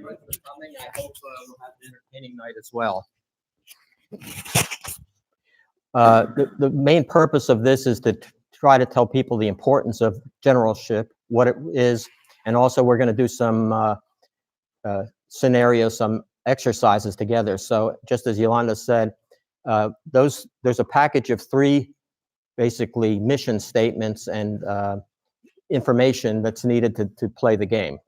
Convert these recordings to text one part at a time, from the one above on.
much for coming. I hope we'll have an entertaining night as well. The main purpose of this is to try to tell people the importance of generalship, what it is, and also we're going to do some scenarios, some exercises together. So just as Yolanda said, there's a package of 3 basically mission statements and information that's needed to play the game.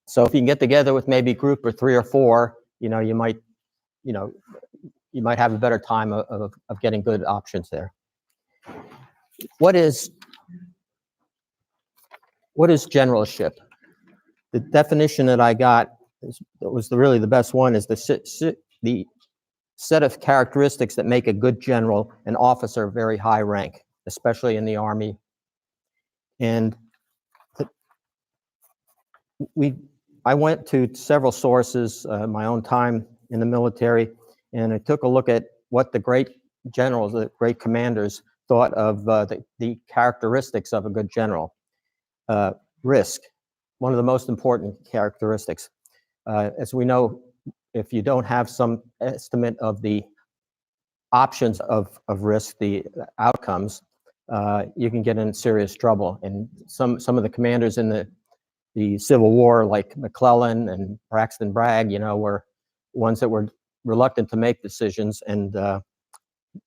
So if you can get together with maybe a group of 3 or 4, you might have a better time of getting good options there. What is generalship? The definition that I got was really the best one, is the set of characteristics that make a good general an officer of very high rank, especially in the Army. And I went to several sources, my own time in the military, and I took a look at what the great generals, the great commanders, thought of the characteristics of a good general. Risk, one of the most important characteristics. As we know, if you don't have some estimate of the options of risk, the outcomes, you can get in serious trouble. And some of the commanders in the Civil War, like McClellan and Braxton Bragg, were ones that were reluctant to make decisions and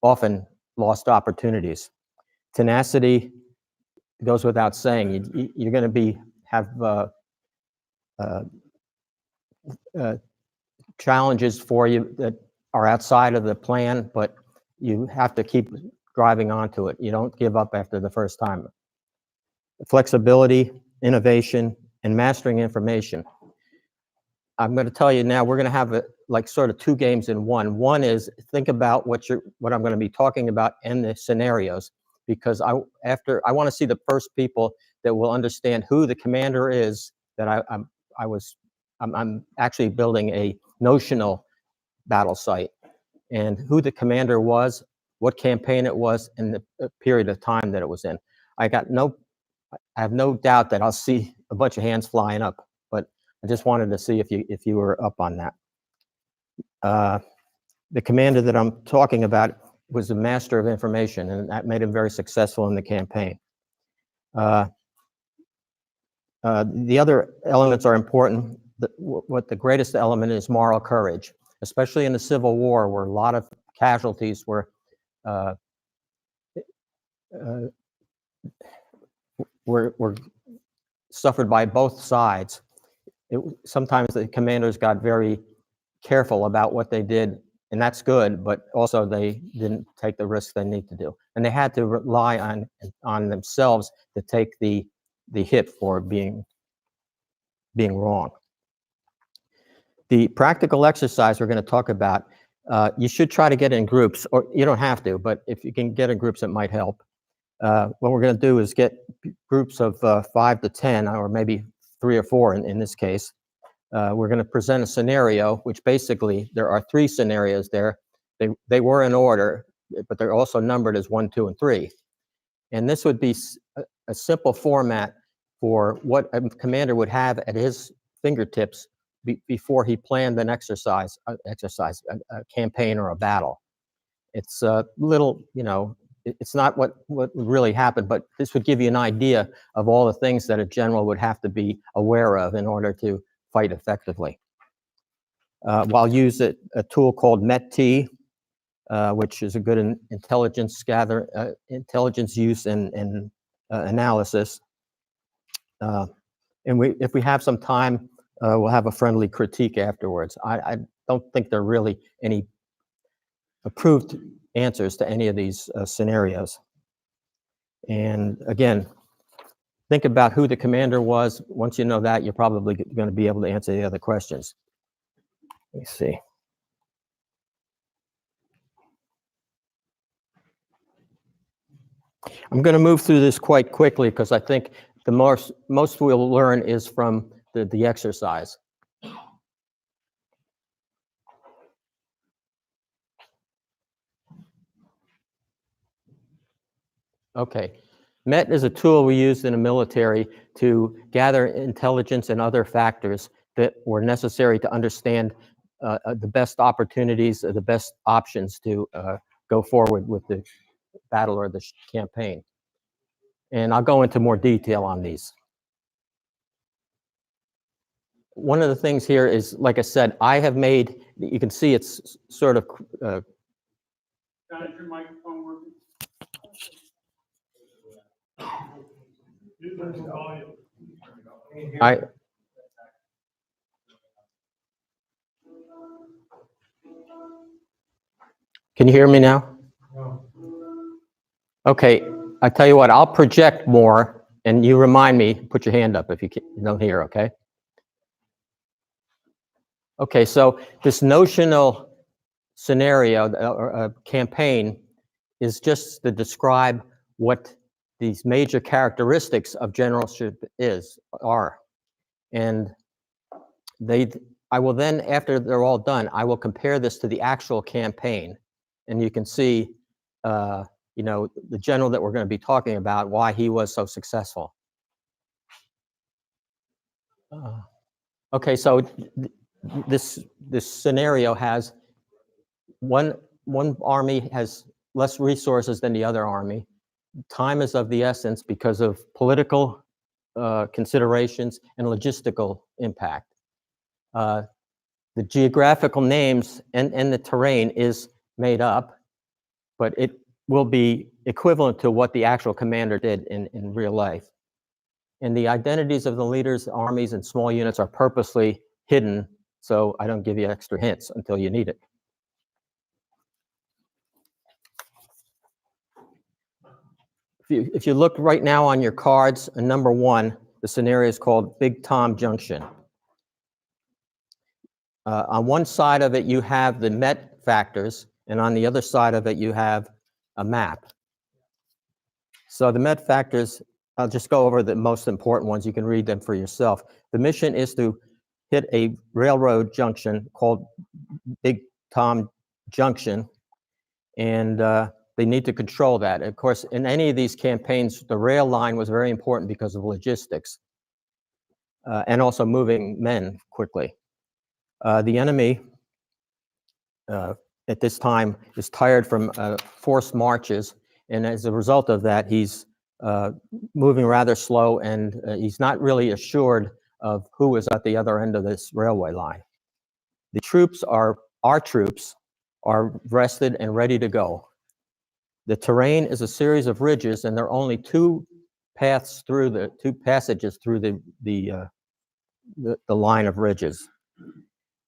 often lost opportunities. Tenacity goes without saying. You're going to have challenges for you that are outside of the plan, but you have to keep driving onto it. You don't give up after the first time. Flexibility, innovation, and mastering information. I'm going to tell you now, we're going to have sort of 2 games in one. One is think about what I'm going to be talking about in the scenarios, because I want to see the first people that will understand who the commander is. That I'm actually building a notional battle site, and who the commander was, what campaign it was, and the period of time that it was in. I have no doubt that I'll see a bunch of hands flying up, but I just wanted to see if you were up on that. The commander that I'm talking about was a master of information, and that made him very successful in the campaign. The other elements are important. What the greatest element is moral courage, especially in the Civil War, where a lot of casualties were suffered by both sides. Sometimes the commanders got very careful about what they did, and that's good, but also they didn't take the risks they need to do. And they had to rely on themselves to take the hit for being wrong. The practical exercise we're going to talk about, you should try to get in groups, or you don't have to, but if you can get in groups, it might help. What we're going to do is get groups of 5 to 10, or maybe 3 or 4 in this case. We're going to present a scenario, which basically there are 3 scenarios there. They were in order, but they're also numbered as 1, 2, and 3. And this would be a simple format for what a commander would have at his fingertips before he planned an exercise, a campaign or a battle. It's a little, it's not what really happened, but this would give you an idea of all the things that a general would have to be aware of in order to fight effectively. I'll use a tool called MET-T, which is a good intelligence use and analysis. And if we have some time, we'll have a friendly critique afterwards. I don't think there are really any approved answers to any of these scenarios. And again, think about who the commander was. Once you know that, you're probably going to be able to answer the other questions. Let me see. I'm going to move through this quite quickly because I think the most we'll learn is from the exercise. Okay. MET is a tool we use in the military to gather intelligence and other factors that were necessary to understand the best opportunities, the best options to go forward with the battle or the campaign. And I'll go into more detail on these. One of the things here is, like I said, I have made, you can see it's sort of. Is your microphone working? Can you hear me now? Okay, I tell you what, I'll project more, and you remind me, put your hand up if you don't hear, okay? Okay, so this notional scenario or campaign is just to describe what these major characteristics of generalship are. And I will then, after they're all done, I will compare this to the actual campaign. And you can see, you know, the general that we're going to be talking about, why he was so successful. Okay, so this scenario has one army has less resources than the other army. Time is of the essence because of political considerations and logistical impact. The geographical names and the terrain is made up, but it will be equivalent to what the actual commander did in real life. And the identities of the leaders, armies, and small units are purposely hidden, so I don't give you extra hints until you need it. If you look right now on your cards, number 1, the scenario is called Big Tom Junction. On one side of it, you have the Met factors, and on the other side of it, you have a map. So the Met factors, I'll just go over the most important ones. You can read them for yourself. The mission is to hit a railroad junction called Big Tom Junction, and they need to control that. Of course, in any of these campaigns, the rail line was very important because of logistics and also moving men quickly. The enemy at this time is tired from forced marches, and as a result of that, he's moving rather slow, and he's not really assured of who is at the other end of this railway line. The troops are, our troops, are rested and ready to go. The terrain is a series of ridges, and there are only two passages through the line of ridges.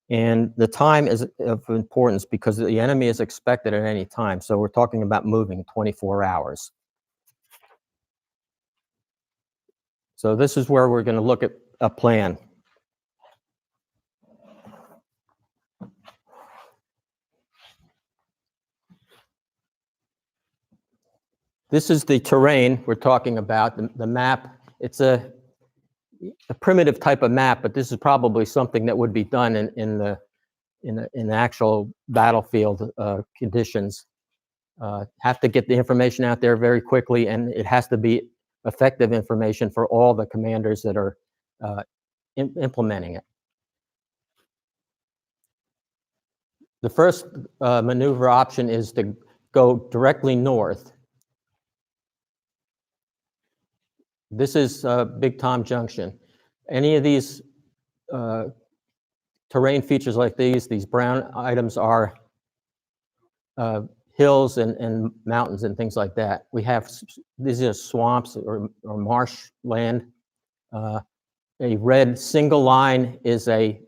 And the time is of importance because the enemy is expected at any time. So we're talking about moving 24 hours. So this is where we're going to look at a plan. This is the terrain we're talking about, the map. It's a primitive type of map, but this is probably something that would be done in the actual battlefield conditions. Have to get the information out there very quickly, and it has to be effective information for all the commanders that are implementing it. The first maneuver option is to go directly north. This is Big Tom Junction. Any of these terrain features like these brown items are hills and mountains and things like that. We have, these are swamps or marsh land. A red single line is a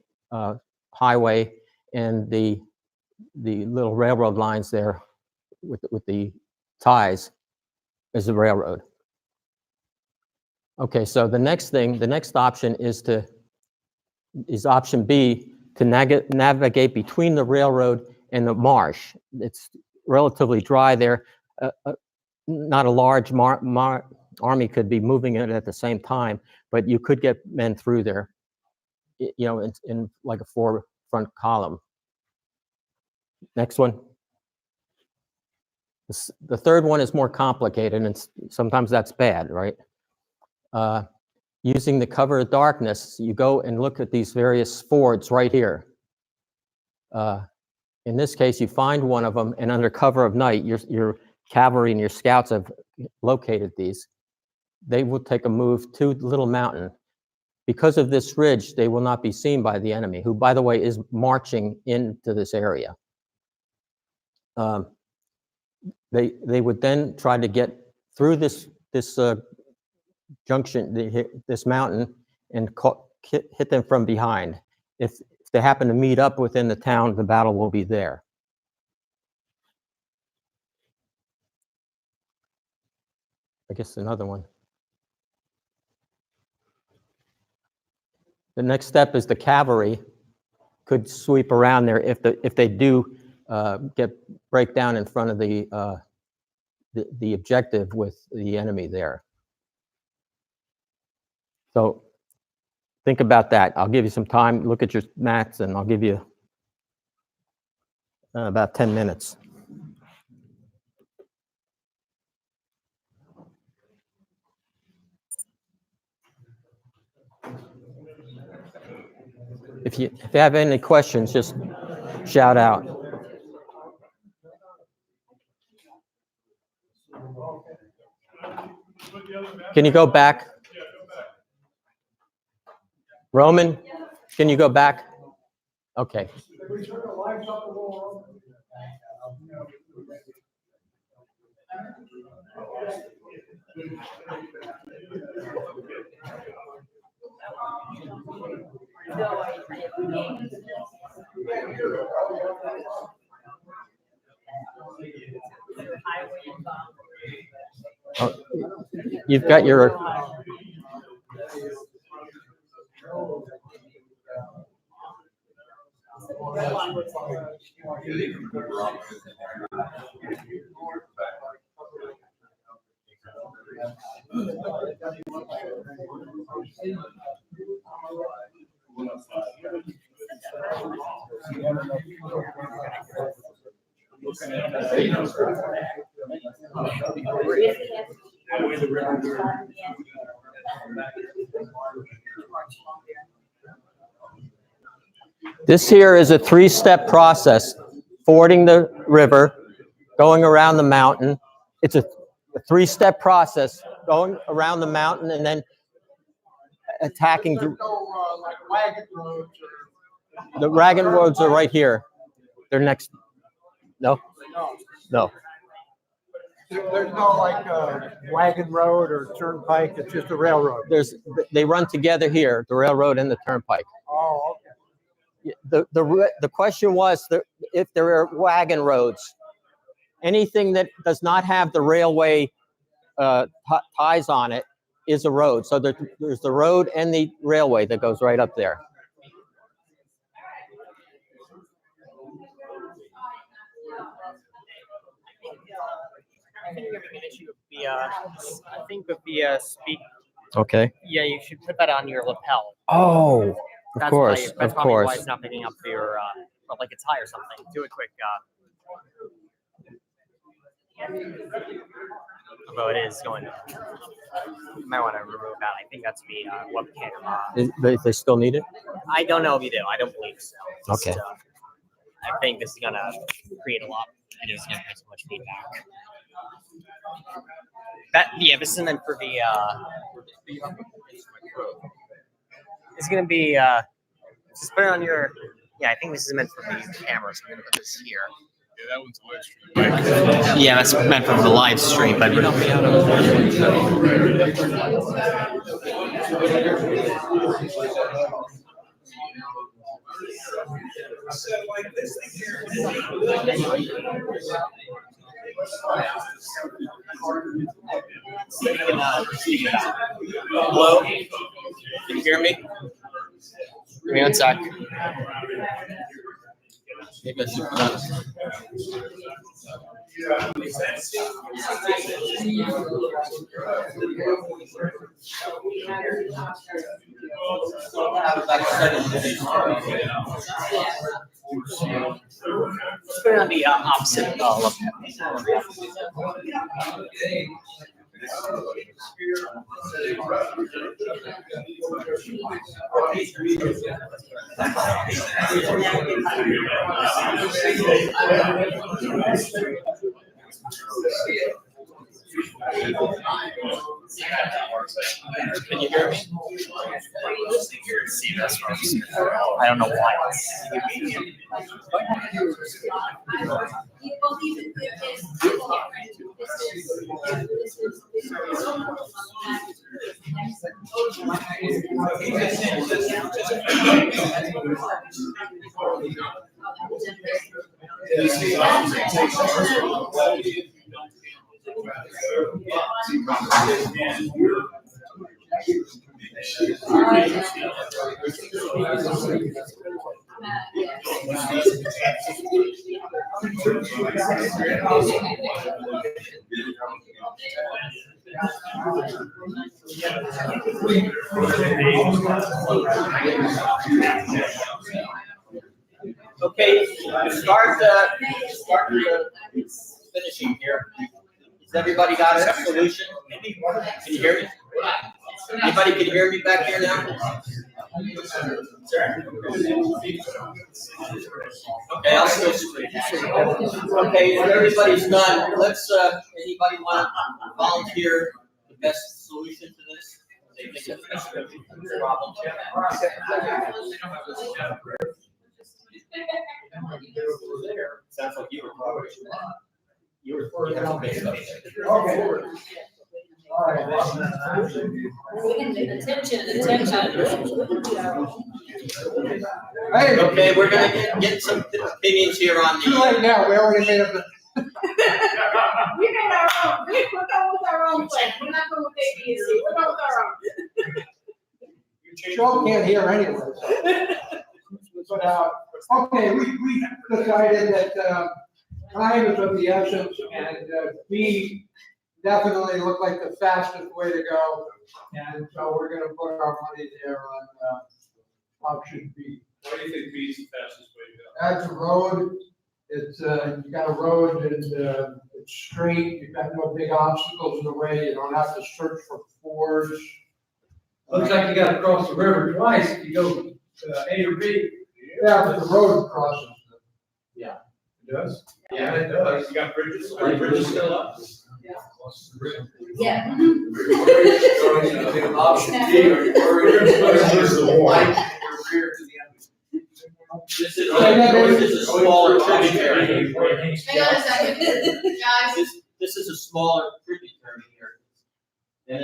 highway, and the little railroad lines there with the ties is the railroad. Okay, so the next option is option B, to navigate between the railroad and the marsh. It's relatively dry there. Not a large army could be moving it at the same time, but you could get men through there, you know, in like a four-front column. Next one. The third one is more complicated, and sometimes that's bad, right? using the cover of darkness, you go and look at these various fords right here. In this case, you find one of them, and under cover of night, your cavalry and your scouts have located these. They will take a move to the little mountain. Because of this ridge, they will not be seen by the enemy, who, by the way, is marching into this area. They would then try to get through this junction, this mountain, and hit them from behind. If they happen to meet up within the town, the battle will be there. I guess another one. The next step is the cavalry could sweep around there if they do break down in front of the objective with the enemy there. So think about that. I'll give you some time. Look at your maps, and I'll give you about 10 minutes. If you have any questions, just shout out. Can you go back? Roman, can you go back? Okay. Oh, you've got your This here is a 3-step process: fording the river, going around the mountain. It's a 3-step process: going around the mountain and then attacking. The wagon roads are right here. They're next. No? No. There's no like wagon road or turnpike, it's just a railroad. They run together here, the railroad and the turnpike. Oh, okay. The question was if there are wagon roads. Anything that does not have the railway ties on it is a road. So there's the road and the railway that goes right up there. I think you're having an issue with the speak. Okay. Yeah, you should put that on your lapel. Oh, of course, That's of probably why course. it's not picking up your, like a tie or something. Do a quick, although it is going to, you might want to remove that. I think that's the webcam. They still need it? I don't know if you do. I don't believe so. Just, Okay. I think this is going to create a lot. It is going to get so much feedback. This is meant for the, it's going to be, just put it on your, I think this is meant for the camera, so I'm going to put this here. Yeah, that one's a live stream. Yeah, that's meant for the live stream, but hello? Can you hear me? Give me 1 sec. Maybe I should put on. Let's put it on the opposite lapel. Can you hear me? I don't know why. Okay, start finishing here. Has everybody got a solution? Can you hear me? Anybody can hear me back here now? Okay, I'll still speak. Okay, if everybody's done, let's, anybody want to volunteer the best solution to this? They think it's a problem. Sounds like you were probably. You have to make it up there. All right. Attention. Hey, Okay, we're gonna get some opinions here on too the. late now, we already made up the. We made our own, we're going with our own plan, we're not going with A, B, and C, we're going with our own. Joe can't hear anyway. So. But, okay, we decided that, time is of the essence, and, B definitely looked like the fastest way to go. And so we're gonna put our money there on, option B. Why do you think B is the fastest way to go? That's a road, it's, you got a road and, it's straight, you've got no big obstacles in the way, you don't have to search for fords. Looks like you gotta cross the river twice if you go A or B. Yeah, but the road crosses. It does? Yeah, it does. You got bridges, are the bridges still up? Yeah. Option D, or you're worried. This is a smaller tributary. Hang on a second, guys. This is a smaller tributary here. And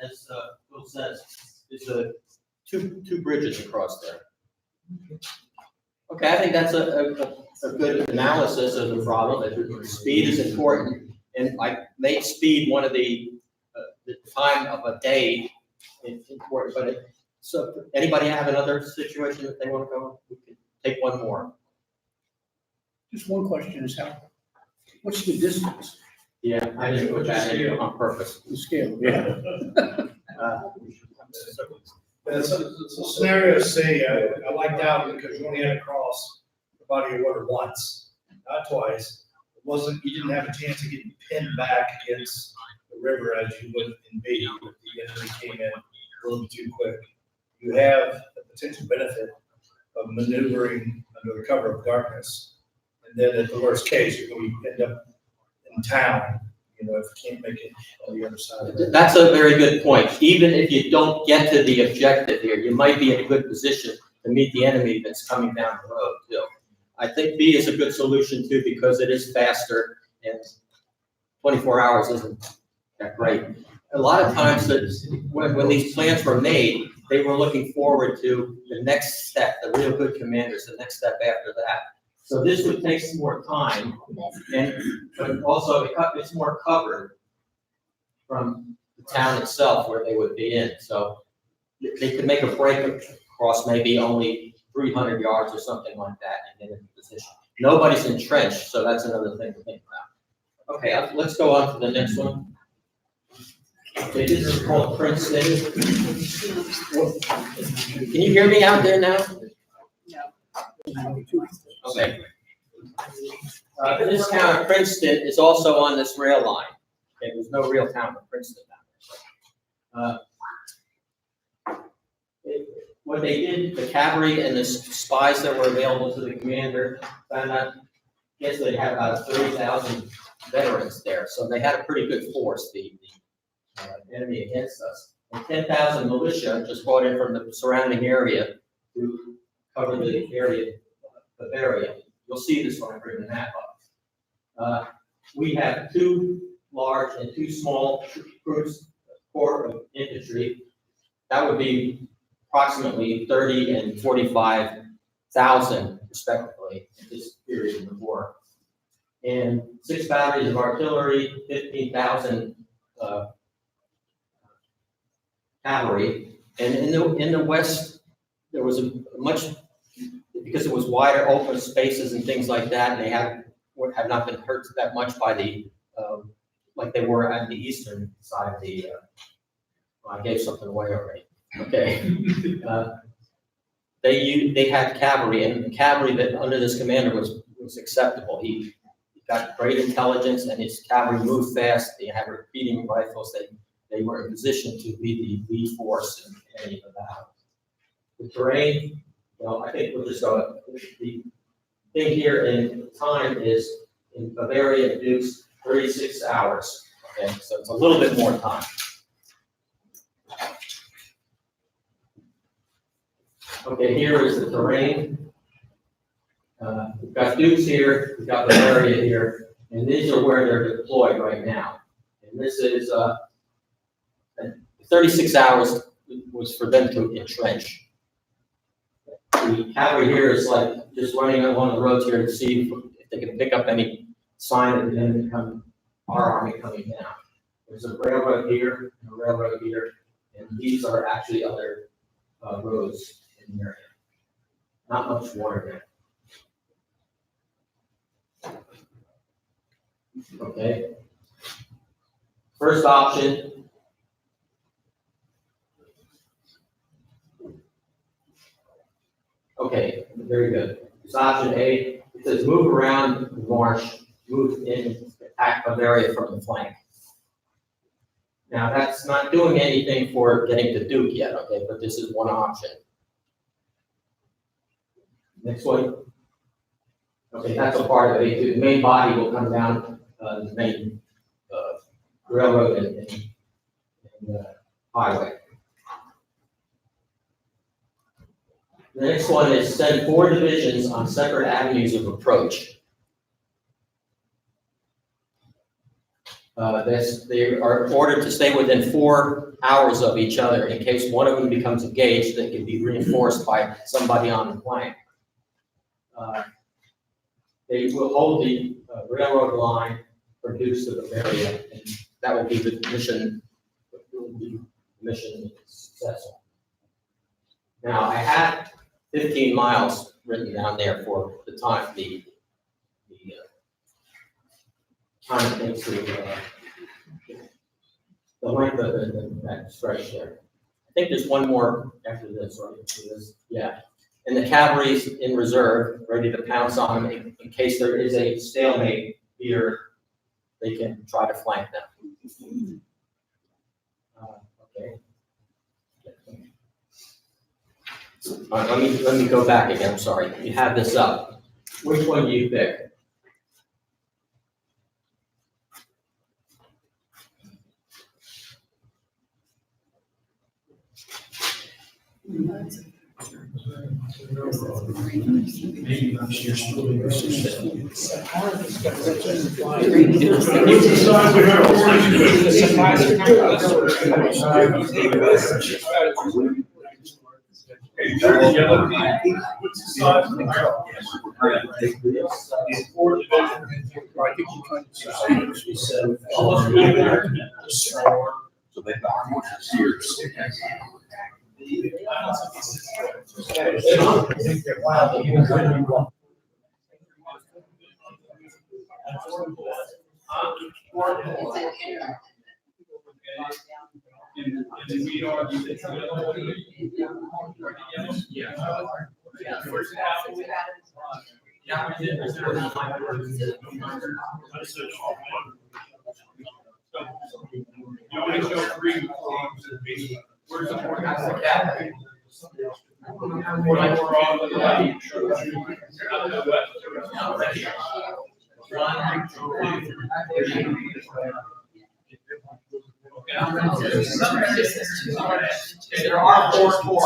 as Phil says, it's two bridges across there. Okay, I think that's a good analysis of the problem. Speed is important, and I made speed one of the time of a day important. But so, anybody have another situation that they want to go? We can take one more. Just one question is what's the distance? Yeah, I didn't put that in on purpose. The scale, yeah. It's a scenario, say, I like that one because you only had to cross the body of water once, not twice. It wasn't, you didn't have a chance of getting pinned back against the river as you would in B. If the enemy came in a little too quick. You have the potential benefit of maneuvering under the cover of darkness. And then at the worst case, you're going to end up in town, you know, if you can't make it on the other side of it. That's a very good point. Even if you don't get to the objective here, you might be in a good position to meet the enemy that's coming down the road too. I think B is a good solution too, because it is faster and 24 hours isn't that great. A lot of times that when these plans were made, they were looking forward to the next step, the real good commanders, the next step after that. So this would take some more time, but also it's more covered from the town itself where they would be in. So they could make a break across maybe only 300 yards or something like that and get into position. Nobody's entrenched, so that's another thing to think about. Okay, let's go on to the next one. Okay, this is called Princeton. Can you hear me out there now? Okay. This town of Princeton is also on this rail line. Okay, there's no real town of Princeton down there. What they did, the cavalry and the spies that were available to the commander found out, yes, they had about 30,000 veterans there, so they had a pretty good force, the enemy against us. And 10,000 militia just brought in from the surrounding area to cover the area of Bavaria. You'll see this when I bring the map up. We have 2 large and 2 small troops, corps of infantry. That would be approximately 30 and 45,000 respectively at this period in the war. And 6 batteries of artillery, 15,000 cavalry. And in the west, there was a much, because it was wider open spaces and things like that, and they have not been hurt that much by the, like they were on the eastern side of the, well, I gave something away already. Okay. They had cavalry, and the cavalry that under this commander was acceptable. He got great intelligence, and his cavalry moved fast. They had repeating rifles. They were in position to be the lead force in any of the battle. The terrain, well, I think we'll just go. The thing here in time is in Bavaria and Dukes, 36 hours. Okay, so it's a little bit more time. Okay, here is the terrain. We've got Dukes here, we've got Bavaria here, and these are where they're deployed right now. And this is 36 hours was for them to entrench. The cavalry here is like just running along the roads here to see if they can pick up any sign of the enemy coming, our army coming down. There's a railroad here and a railroad here, and these are actually other roads in the area. Not much water there. Okay. First option. Okay, very good. It's option A. It says move around the marsh, move in, attack Bavaria from the flank. Now that's not doing anything for getting to Duke yet, okay, but this is one option. Next one. Okay, that's a part of it. The main body will come down the main railroad and highway. The next one is send 4 divisions on separate avenues of approach. They are ordered to stay within 4 hours of each other. In case one of them becomes engaged, they can be reinforced by somebody on the flank. They will hold the railroad line from Dukes to Bavaria, and that will be the mission. Mission successful. Now I have 15 miles written down there for the time the time it takes to the length of that stretch there. I think there's one more after this, right? Yeah. And the cavalry's in reserve, ready to pounce on them in case there is a stalemate here. They can try to flank them. Okay. Let me go back again. I'm sorry. You have this up. Which one do you pick? So they got more years. You only show 3 teams in the basement. Where's the fourth? That's the cap. We're on the left. You're on the west. Right here. 1, 2, 3. There are 4.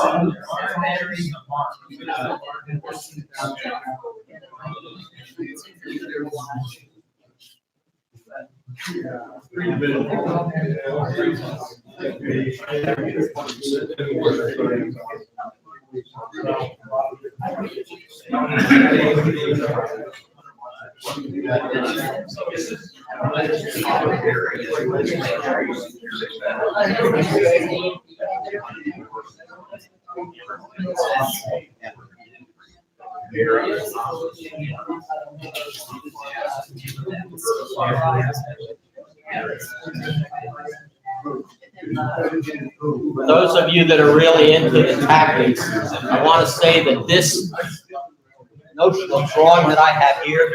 For those of you that are really into the tactics, I want to say that this notional drawing that I have here,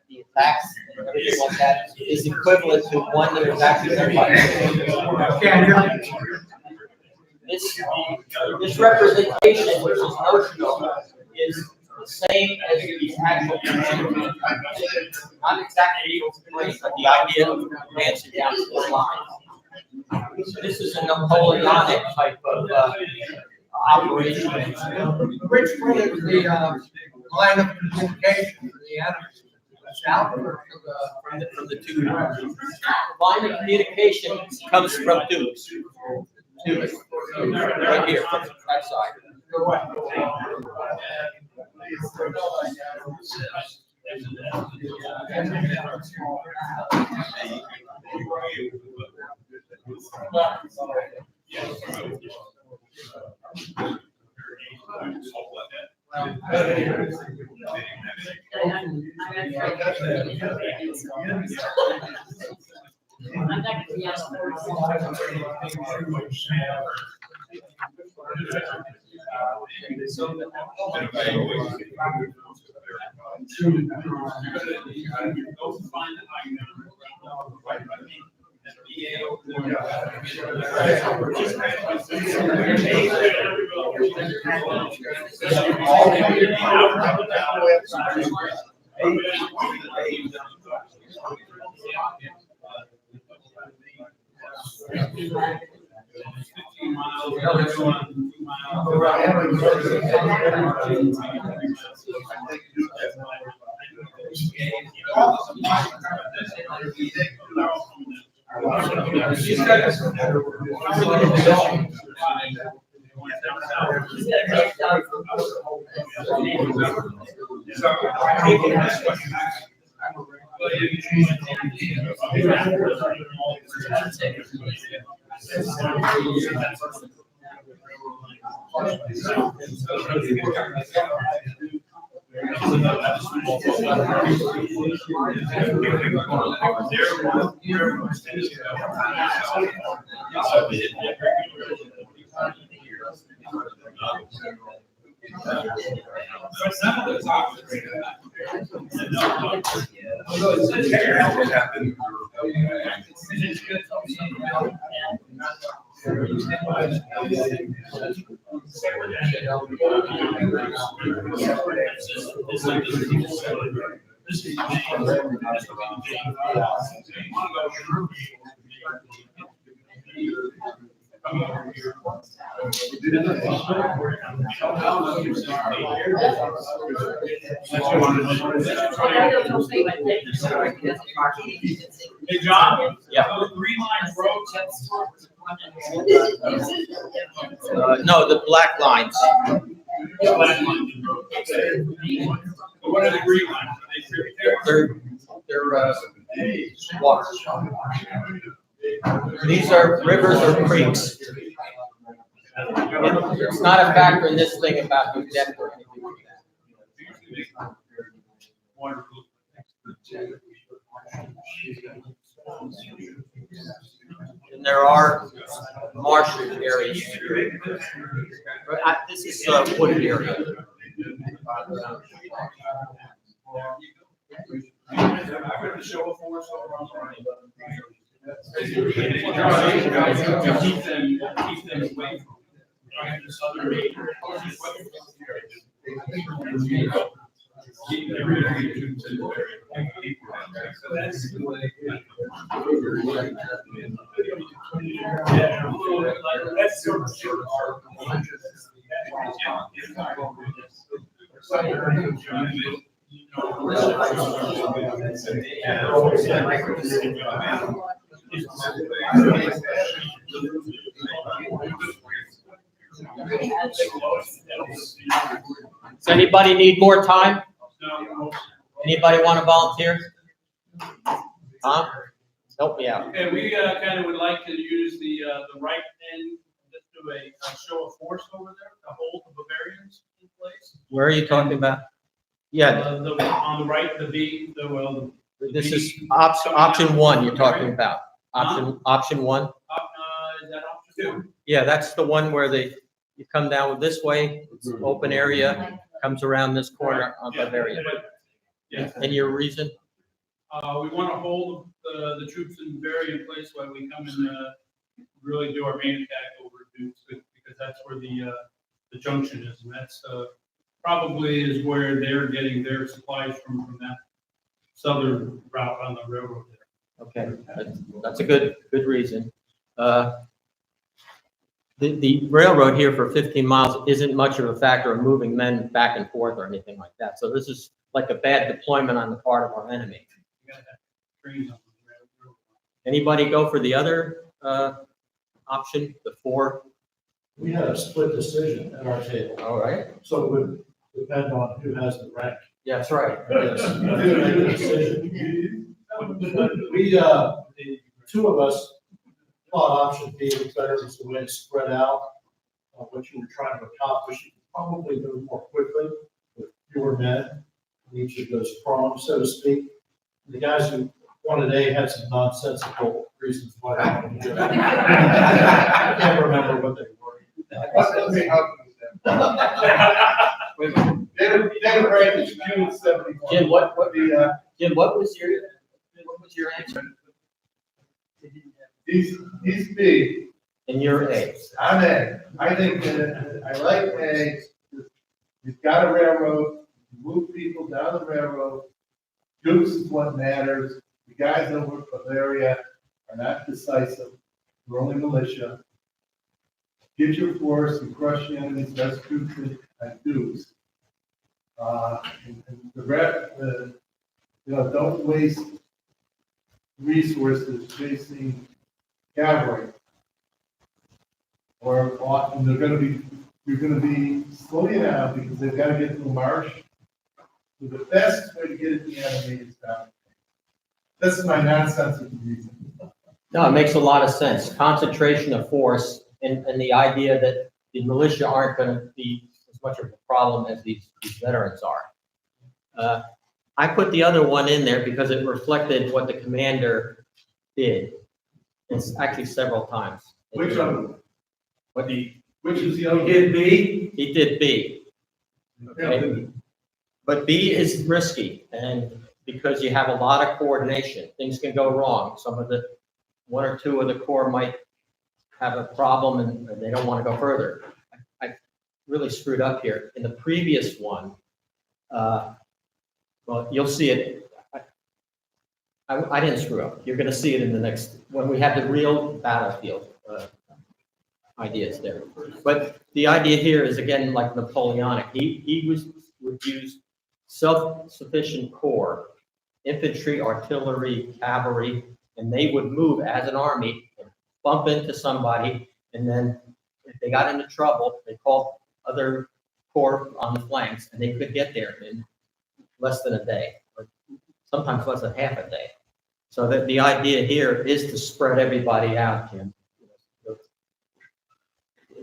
the attacks, and everything like that, is equivalent to one that is actually done by. This representation, which is notional, is the same as the actual. Not exactly equal to 3, but the idea of advancing down to the line. This is a Napoleonic type of operation. Which way is the line of communication for the enemy? South or From the two. Line of communication comes from Dukes. Dukes. Right here, from that side. Hey, John? Yeah. The green line road. No, the black lines. What are the green lines? They're water. These are rivers or creeks. It's not a factor in this thing about the depth or anything like that. And there are marshy areas. This is a wooded area. Keep them away from. This other major. Keep them rid of the troops in the area. So that's the way. That's sort of. Does anybody need more time? Anybody want to volunteer? Tom, help me out. Okay, we kind of would like to use the right end, just do a show of force over there to hold the Bavarians in place. Where are you talking about? Yeah, On the right, the B, this is option one you're talking about. Option one? Is that option two? Yeah, that's the one where you come down this way, it's an open area, comes around this corner on Bavaria. Yeah. And your reason? We want to hold the troops in Bavaria in place while we come and really do our main attack over Dukes, because that's where the junction is, and that's probably is where they're getting their supplies from that southern route on the railroad there. Okay, that's a good reason. The railroad here for 15 miles isn't much of a factor of moving men back and forth or anything like that. So this is like a bad deployment on the part of our enemy. You gotta have trains on the railroad. Anybody go for the other option, the 4? We had a split decision at our table, All right. so it would depend on who has the rank. Yeah, that's right. Yes, we had to make a decision. We, the two of us thought option B was better, was the way to spread out what you were trying to accomplish. You could probably move more quickly with fewer men in each of those prongs, so to speak. The guys who wanted A had some nonsensical reasons why they wanted to do it. I can't remember what they were. David Rank is June 71. Jim, what was your answer? He's B, And your A. I'm A. I think that, I like A. You've got a railroad, you move people down the railroad. Dukes is what matters. The guys over Bavaria are not decisive. They're only militia. Get your force and crush the enemy's best troops at Dukes. And the rest, don't waste resources chasing cavalry. Or often you're gonna be slowing down because they've got to get to the marsh. So the best way to get at the enemy is down. This is my nonsensical reason. No, it makes a lot of sense. Concentration of force and the idea that the militia aren't going to be as much of a problem as these veterans are. I put the other one in there because it reflected what the commander did. It's actually several times. Which one? Which is the other? You did B? He did B. Okay. But B is risky, and because you have a lot of coordination, things can go wrong. One or two of the corps might have a problem and they don't want to go further. I really screwed up here. In the previous one, well, you'll see it. I didn't screw up. You're going to see it in the next, when we have the real battlefield ideas there. But the idea here is, again, like Napoleonic. He would use self-sufficient corps, infantry, artillery, cavalry, and they would move as an army and bump into somebody, and then if they got into trouble, they called other corps on the flanks, and they could get there in less than a day, or sometimes less than half a day. So that the idea here is to spread everybody out, Jim.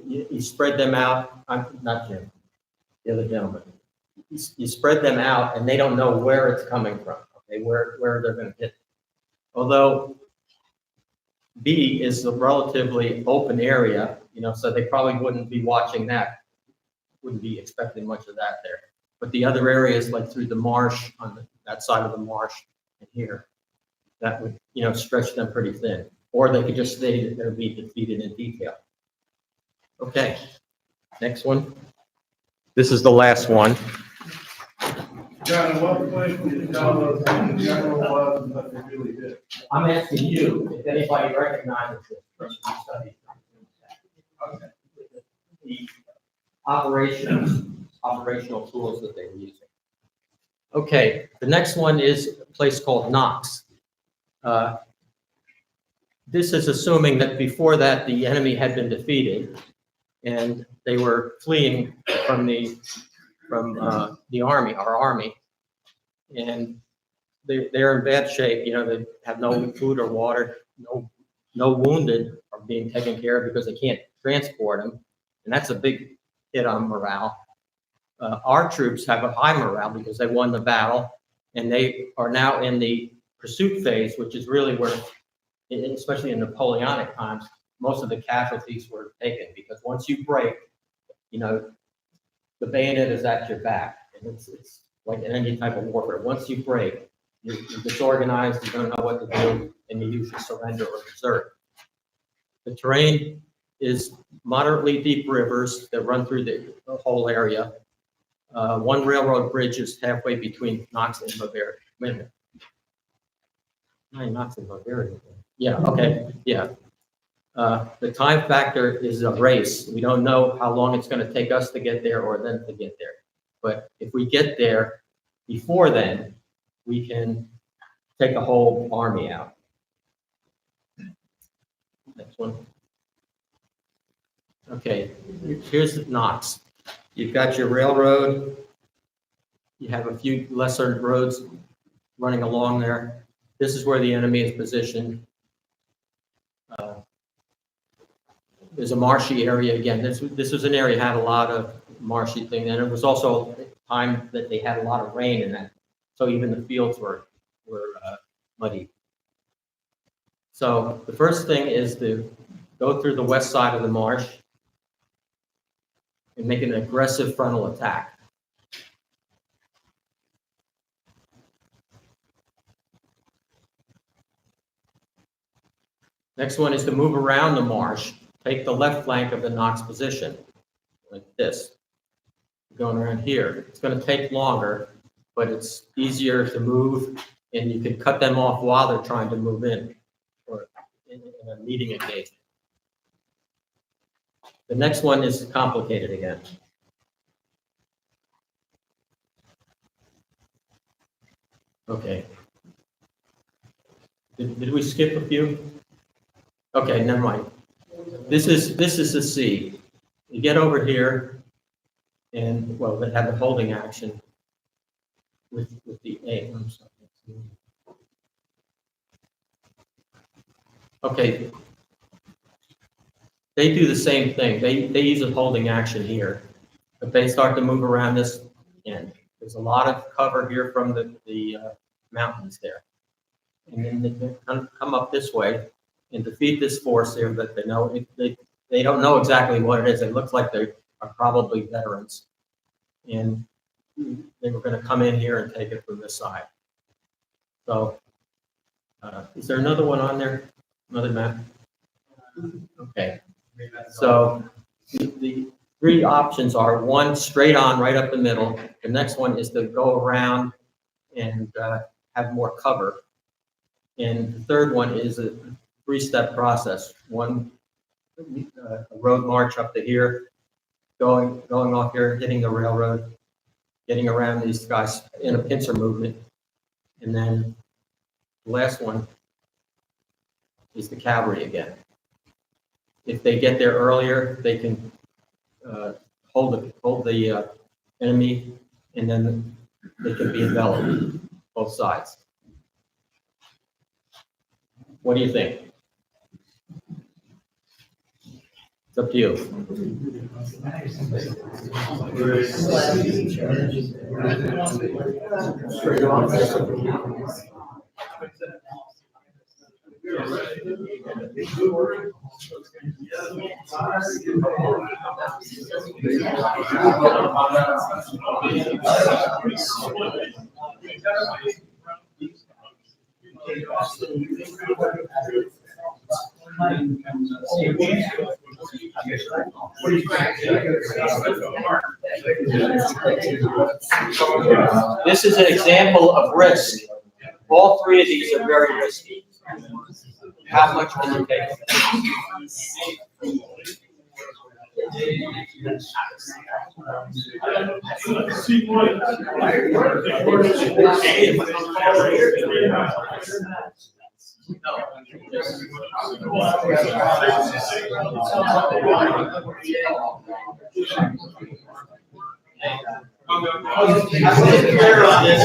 You spread them out. I'm not Jim, the other gentleman. You spread them out, and they don't know where it's coming from. Okay, where they're going to hit. Although B is a relatively open area, so they probably wouldn't be watching that. Wouldn't be expecting much of that there. But the other areas, like through the marsh on that side of the marsh and here, that would, stretch them pretty thin. Or they could just say that they'll be defeated in detail. Okay, next one. This is the last one. John, what question did John general was what they really did? I'm asking you if anybody recognizes this person who studied. Okay. The operational tools that they were using. Okay, the next one is a place called Knox. This is assuming that before that the enemy had been defeated and they were fleeing from the army, our army, and they're in bad shape. They have no food or water, no wounded are being taken care of because they can't transport them, and that's a big hit on morale. Our troops have a high morale because they won the battle, and they are now in the pursuit phase, which is really where, especially in Napoleonic times, most of the casualties were taken, because once you break, the bayonet is at your back, and it's like in any type of warfare. Once you break, you're disorganized, you don't know what to do, and you usually surrender or desert. The terrain is moderately deep rivers that run through the whole area. One railroad bridge is halfway between Knox and Bavaria. Wait a minute. No, Knox and Bavaria. Yeah, okay, yeah. The time factor is a race. We don't know how long it's going to take us to get there or them to get there. But if we get there before then, we can take a whole army out. Next one. Okay, here's Knox. You've got your railroad. You have a few lesser roads running along there. This is where the enemy is positioned. There's a marshy area again. This was an area that had a lot of marshy thing, and it was also a time that they had a lot of rain in that, so even the fields were muddy. So the first thing is to go through the west side of the marsh and make an aggressive frontal attack. Next one is to move around the marsh. Take the left flank of the Knox position, like this. Going around here. It's going to take longer, but it's easier to move, and you can cut them off while they're trying to move in, or in a meeting engagement. The next one is complicated again. Okay. Did we skip a few? Okay, never mind. This is the C. You get over here, and well, they have the holding action with the A. Okay. They do the same thing. They use a holding action here, but they start to move around this end. There's a lot of cover here from the mountains there, and then they come up this way and defeat this force here that they know they don't know exactly what it is. It looks like they are probably veterans, and they were going to come in here and take it from this side. So, is there another one on there? Another map? Okay. So the three options are: one, straight on right up the middle. The next one is to go around and have more cover. And the third one is a three-step process. One, a road march up to here, going off here, hitting the railroad, getting around these guys in a pincer movement. And then the last one is the cavalry again. If they get there earlier, they can hold the enemy, and then they can be enveloped, both sides. What do you think? It's up to you. This is an example of risk. All three of these are very risky. How much can you take? Clear on this.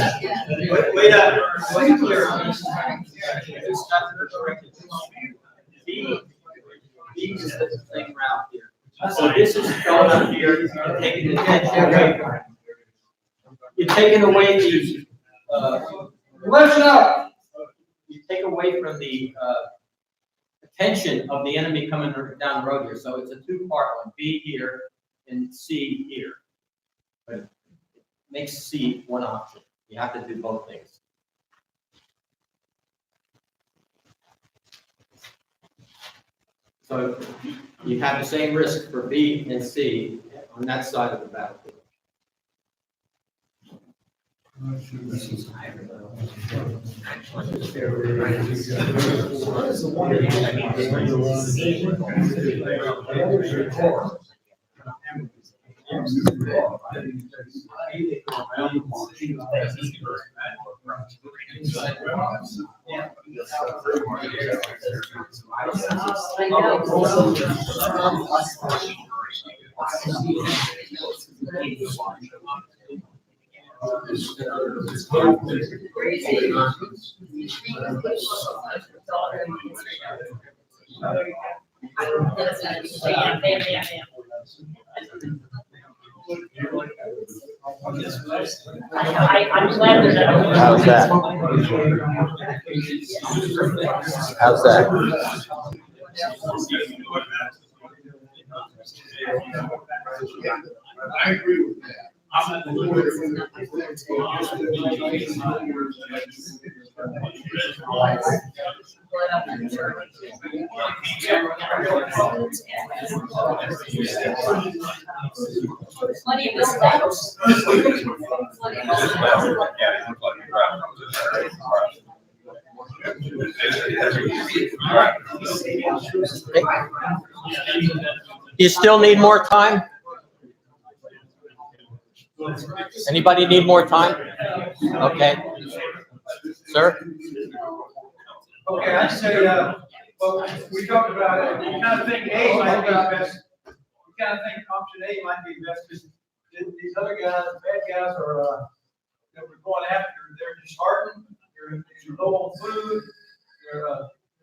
Wait up. Wait, clear on this. B is the thing around here. So this is going up here, you're taking the attention away from it. You're taking away the, Listen up. you take away from the, attention of the enemy coming down the road here. So it's a two-part one, B here and C here. But it makes C one option. You have to do both things. So you have the same risk for B and C on that side of the battlefield. I'm glad there's that. How's that? How's that? I agree with that. I'm not Plenty of mistakes. You still need more time? Anybody need more time? Okay. Sir? Okay, I'd say, well, we talked about it, you kind of think A might be best, you kind of think option A might be best, because these other guys, bad guys are, that we're going after, they're disheartened, you're low on food, they're,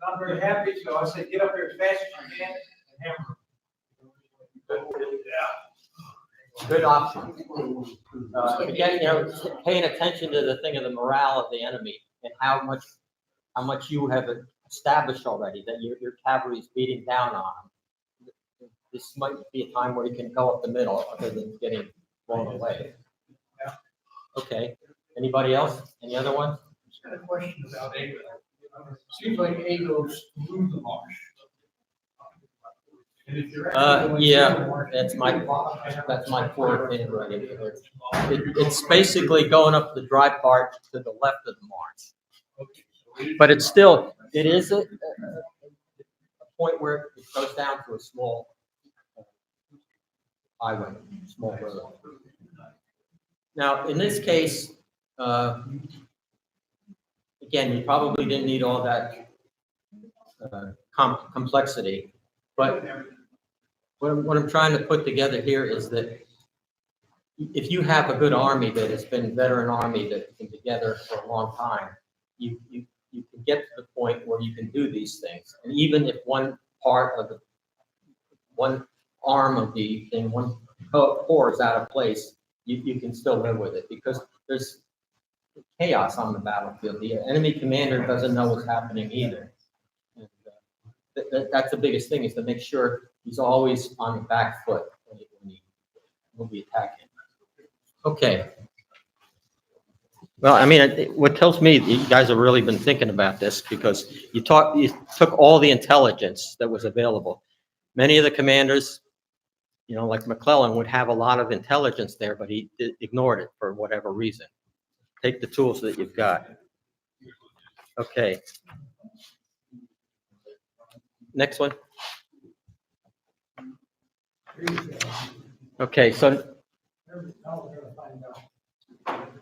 not very happy, so I say get up there as fast as you can and hammer them. Good option. Again, you know, paying attention to the thing of the morale of the enemy and how much you have established already, that your cavalry is beating down on them. This might be a time where you can go up the middle other than getting blown away. Okay. Anybody else? Any other ones? Just got a question about A. Seems like A goes through the marsh. And if you're actually Yeah, that's my core opinion right in here. It's basically going up the dry part to the left of the marsh. But it's still, it is a point where it goes down to a small highway, small road. Now, in this case, again, you probably didn't need all that complexity, but what I'm trying to put together here is that if you have a good army that has been veteran army that's been together for a long time, you can get to the point where you can do these things. And even if one part of one arm of the thing, one core is out of place, you can still live with it because there's chaos on the battlefield. The enemy commander doesn't know what's happening either. And, that's the biggest thing, is to make sure he's always on the back foot when he will be attacking. Okay. Well, I mean, what tells me you guys have really been thinking about this because you took all the intelligence that was available. Many of the commanders, like McClellan would have a lot of intelligence there, but he ignored it for whatever reason. Take the tools that you've got. Okay. Next one. Okay, so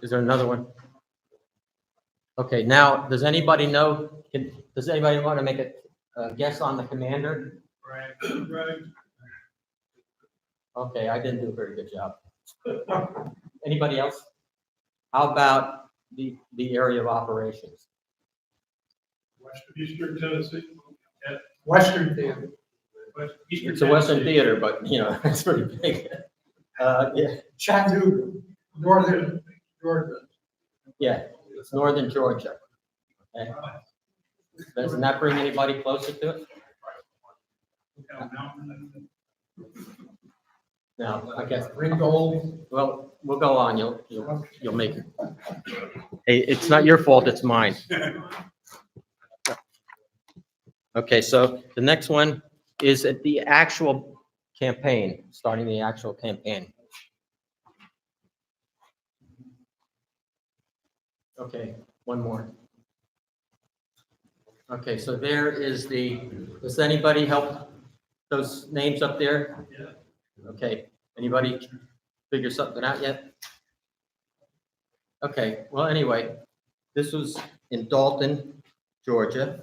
is there another one? Okay, now, does anybody know, does anybody want to make a guess on the commander? Right. Okay, I didn't do a very good job. Anybody else? How about the area of operations? Eastern Tennessee. Western Theater. It's a Western theater, but, it's pretty big. Yeah, Chattanooga, northern Georgia. yeah, it's northern Georgia. Okay. Doesn't that bring anybody closer to it? No, I guess. Ringgold. Well, we'll go on. You'll make it. Hey, it's not your fault. It's mine. Okay, so the next one is at the actual campaign, starting the actual campaign. Okay, one more. Okay, so there is does anybody help those names up there? Yeah. Okay, anybody figure something out yet? Okay, well, anyway, this was in Dalton, Georgia.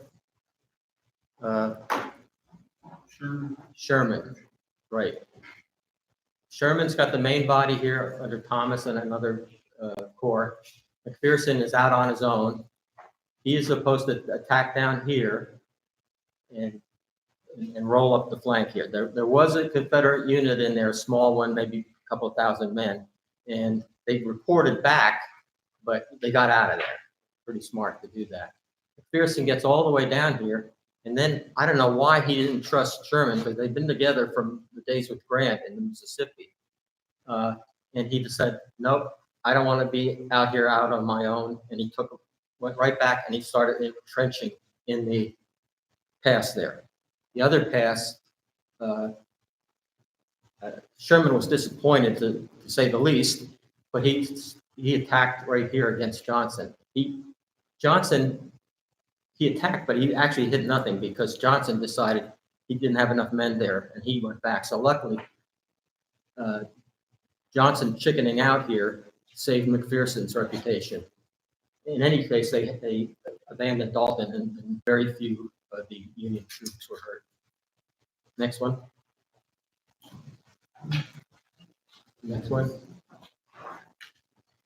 Sherman, right. Sherman's got the main body here under Thomas and another corps. McPherson is out on his own. He is supposed to attack down here and roll up the flank here. There was a Confederate unit in there, a small one, maybe a couple of thousand men, and they reported back, but they got out of there. Pretty smart to do that. McPherson gets all the way down here, and then I don't know why he didn't trust Sherman, because they've been together from the days with Grant in the Mississippi. And he just said, nope, I don't want to be out here out on my own. And he went right back and he started entrenching in the pass there. The other pass, Sherman was disappointed to say the least, but he attacked right here against Johnson. He attacked, but he actually hit nothing because Johnson decided he didn't have enough men there and he went back. So luckily, Johnson chickening out here saved McPherson's reputation. In any case, they abandoned Dalton and very few of the Union troops were hurt. Next one. Next one.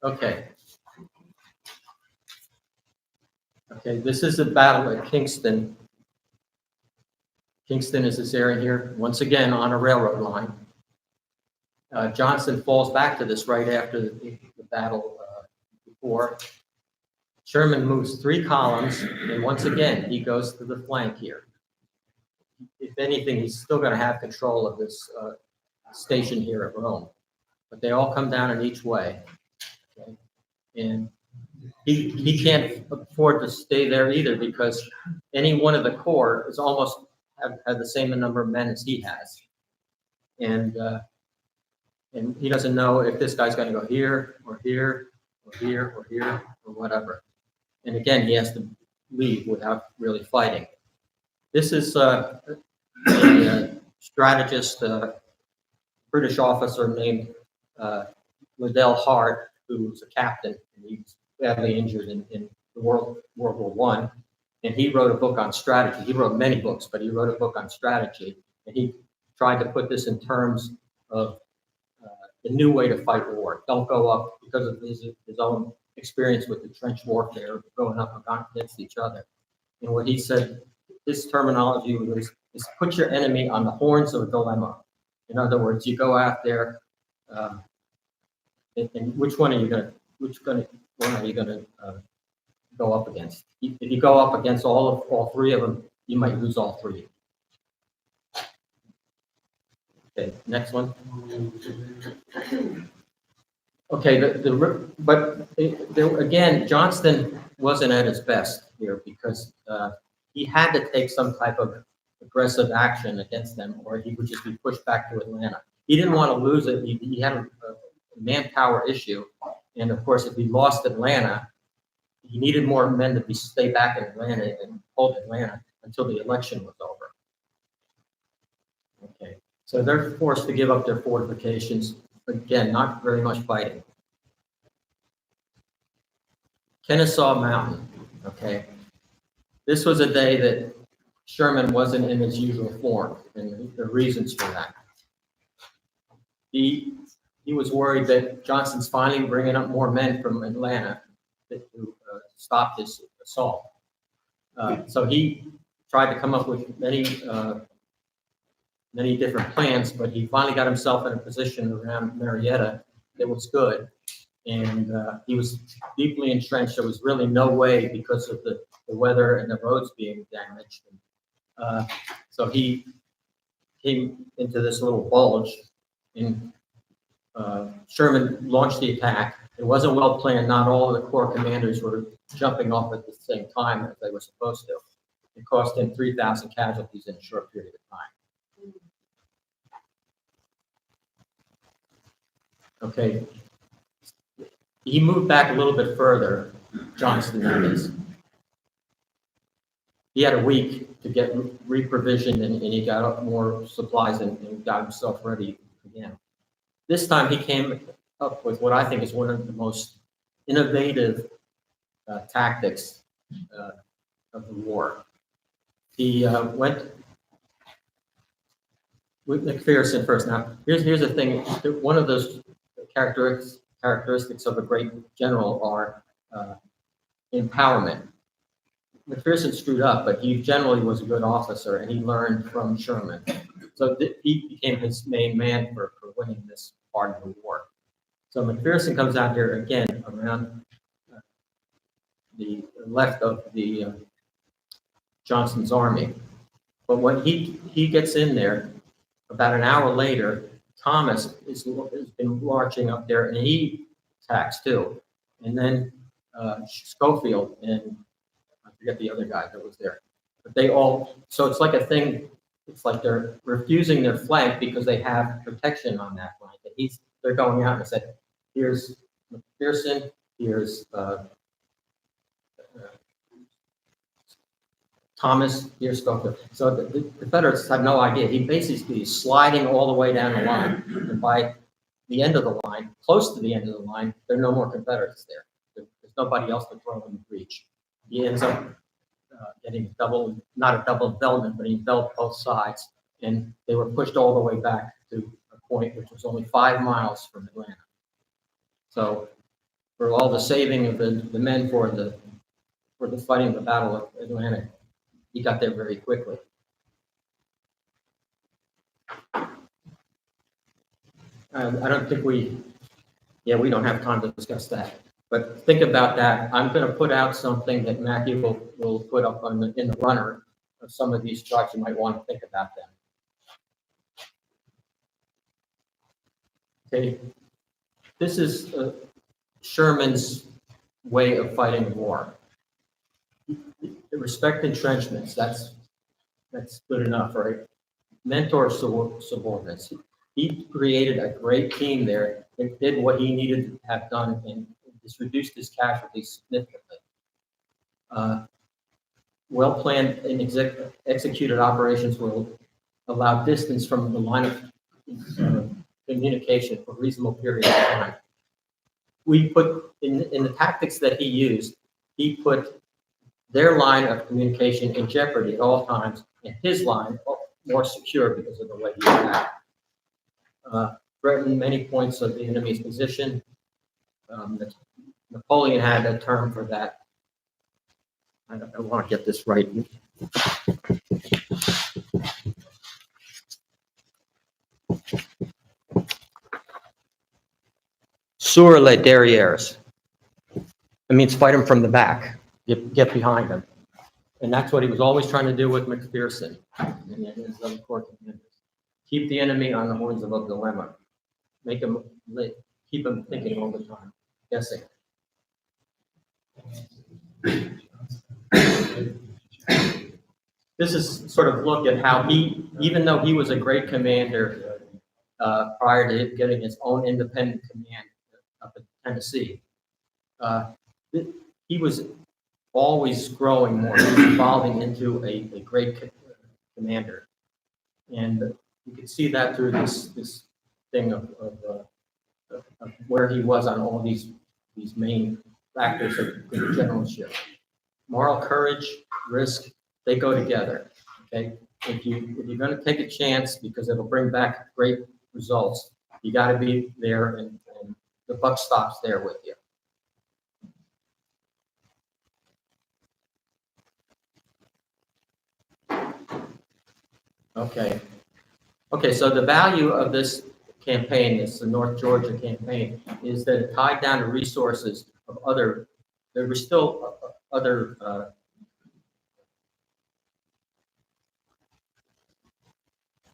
Okay. Okay, this is the battle at Kingston. Kingston is this area here, once again on a railroad line. Johnson falls back to this right after the battle before. Sherman moves 3 columns, and once again, he goes to the flank here. If anything, he's still going to have control of this station here at Rome. But they all come down in each way. Okay? And he can't afford to stay there either because any one of the corps is almost have the same number of men as he has. And he doesn't know if this guy's going to go here or here or here or here or whatever. And again, he has to leave without really fighting. This is a strategist, British officer named Liddell Hart, who was a captain. And he was badly injured in World War I. And he wrote a book on strategy. He wrote many books, but he wrote a book on strategy. And he tried to put this in terms of the new way to fight war. Don't go up because of his own experience with the trench warfare, going up against each other. And what he said, this terminology was, is put your enemy on the horns of a dilemma. In other words, you go out there, and which one are you going to go up against? If you go up against all 3 of them, you might lose all 3. Okay, next one. Okay, again, Johnston wasn't at his best here because he had to take some type of aggressive action against them, or he would just be pushed back to Atlanta. He didn't want to lose it. He had a manpower issue, and of course, if he lost Atlanta, he needed more men to stay back in Atlanta and hold Atlanta until the election was over. Okay, so they're forced to give up their fortifications. Again, not very much fighting. Kennesaw Mountain, okay. This was a day that Sherman wasn't in his usual form, and the reasons for that. He was worried that Johnston's finally bringing up more men from Atlanta to stop this assault. So he tried to come up with many different plans, but he finally got himself in a position around Marietta that was good. And he was deeply entrenched. There was really no way because of the weather and the roads being damaged. So he came into this little bulge, and Sherman launched the attack. It wasn't well planned. Not all of the Corps commanders were jumping off at the same time as they were supposed to. It cost him 3,000 casualties in a short period of time. Okay. He moved back a little bit further, Johnston, that is. He had a week to get reprovisioned, and he got up more supplies and got himself ready again. This time he came up with what I think is one of the most innovative tactics of the war. He went with McPherson first. Now, here's the thing. One of those characteristics of a great general are empowerment. McPherson screwed up, but he generally was a good officer, and he learned from Sherman. So he became his main man for winning this part of the war. So McPherson comes out here again around the left of the Johnston's army. But when he gets in there, about an hour later, Thomas has been marching up there, and he attacks too. And then Schofield and I forget the other guy that was there. But they all, so it's like a thing, it's like they're refusing their flank because they have protection on that flank. And they're going out and said, here's McPherson, here's Thomas, here's Schofield. So the Confederates had no idea. He basically is sliding all the way down the line. And by the end of the line, close to the end of the line, there are no more Confederates there. There's nobody else to throw in the breach. He ends up getting not a double envelopment, but he enveloped both sides. And they were pushed all the way back to a point which was only 5 miles from Atlanta. So for all the saving of the men for the fighting of the Battle of Atlanta, he got there very quickly. I don't think we don't have time to discuss that. But think about that. I'm going to put out something that Matthew will put up in the runner of some of these charts. You might want to think about them. Okay, this is Sherman's way of fighting war. Respect entrenchments. That's good enough, right? Mentor subordinates. He created a great team there that did what he needed to have done and just reduced his casualties significantly. Well-planned and executed operations will allow distance from the line of communication for a reasonable period of time. We put in the tactics that he used, he put their line of communication in jeopardy at all times, and his line more secure because of the way he attacked. Threatened many points of the enemy's position. Napoleon had a term for that. I want to get this right. Sur les derrières. It means fight him from the back. Get behind him. And that's what he was always trying to do with McPherson and his other corps commanders. Keep the enemy on the horns of a dilemma. Keep keep him thinking all the time, guessing. This is sort of look at how he, even though he was a great commander prior to getting his own independent command up in Tennessee, he was always growing more, he was evolving into a great commander. And you can see that through this thing of where he was on all these main factors of good generalship. Moral courage, risk, they go together, okay? If you're going to take a chance because it'll bring back great results, you got to be there, and the buck stops there with you. Okay. Okay, so the value of this campaign, the North Georgia campaign, is that it tied down to resources of there were still other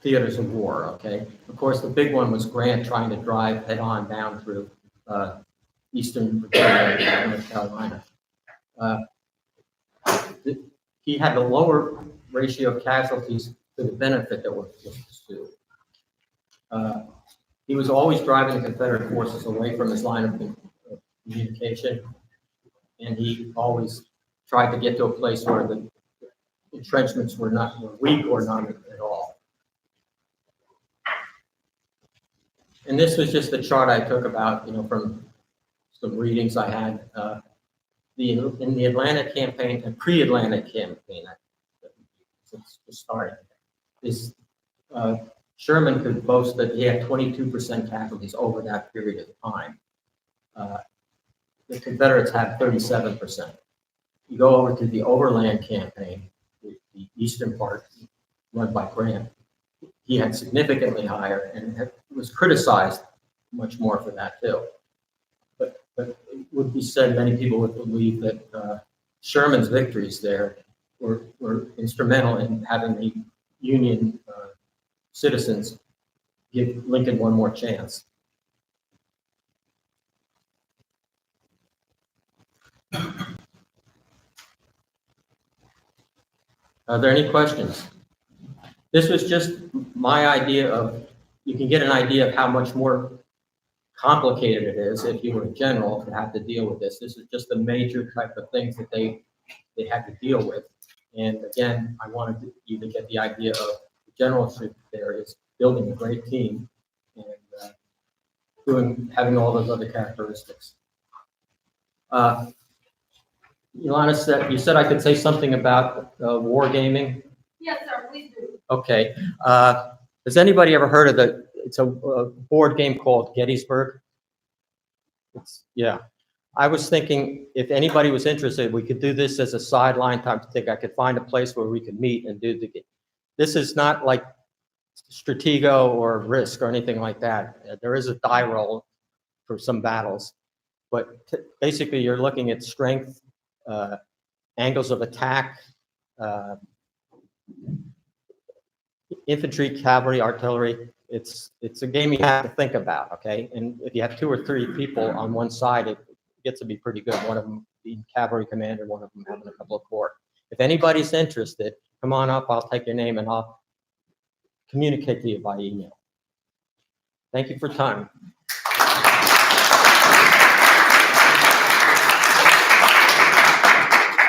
theaters of war, okay? Of course, the big one was Grant trying to drive head-on down through eastern Virginia and North Carolina. He had a lower ratio of casualties to the benefit that was pursued. He was always driving the Confederate forces away from his line of communication, and he always tried to get to a place where the entrenchments were weak or not at all. And this was just a chart I took about, from some readings I had. In the Atlantic campaign and pre-Atlantic campaign, since the start, is Sherman could boast that he had 22% casualties over that period of time. The Confederates had 37%. You go over to the Overland campaign, the eastern part run by Grant, he had significantly higher and was criticized much more for that too. But it would be said, many people would believe that Sherman's victories there were instrumental in having the Union citizens give Lincoln one more chance. Are there any questions? This was just my idea of, you can get an idea of how much more complicated it is if you were a general to have to deal with this. This is just the major type of things that they had to deal with. And again, I wanted you to get the idea of the generalship there is building a great team and having all those other characteristics. Yolanda, you said I could say something about wargaming. Yes, sir, please do. Okay. Has anybody ever heard of it's a board game called Gettysburg? Yeah. I was thinking if anybody was interested, we could do this as a sideline type thing. I could find a place where we could meet and do the game. This is not like Stratego or Risk or anything like that. There is a die roll for some battles, but basically you're looking at strength, angles of attack, infantry, cavalry, artillery. It's a game you have to think about, okay? And if you have 2 or 3 people on one side, it gets to be pretty good. One of them being cavalry commander, one of them having a couple of corps. If anybody's interested, come on up. I'll take your name and I'll communicate to you by email. Thank you for your time.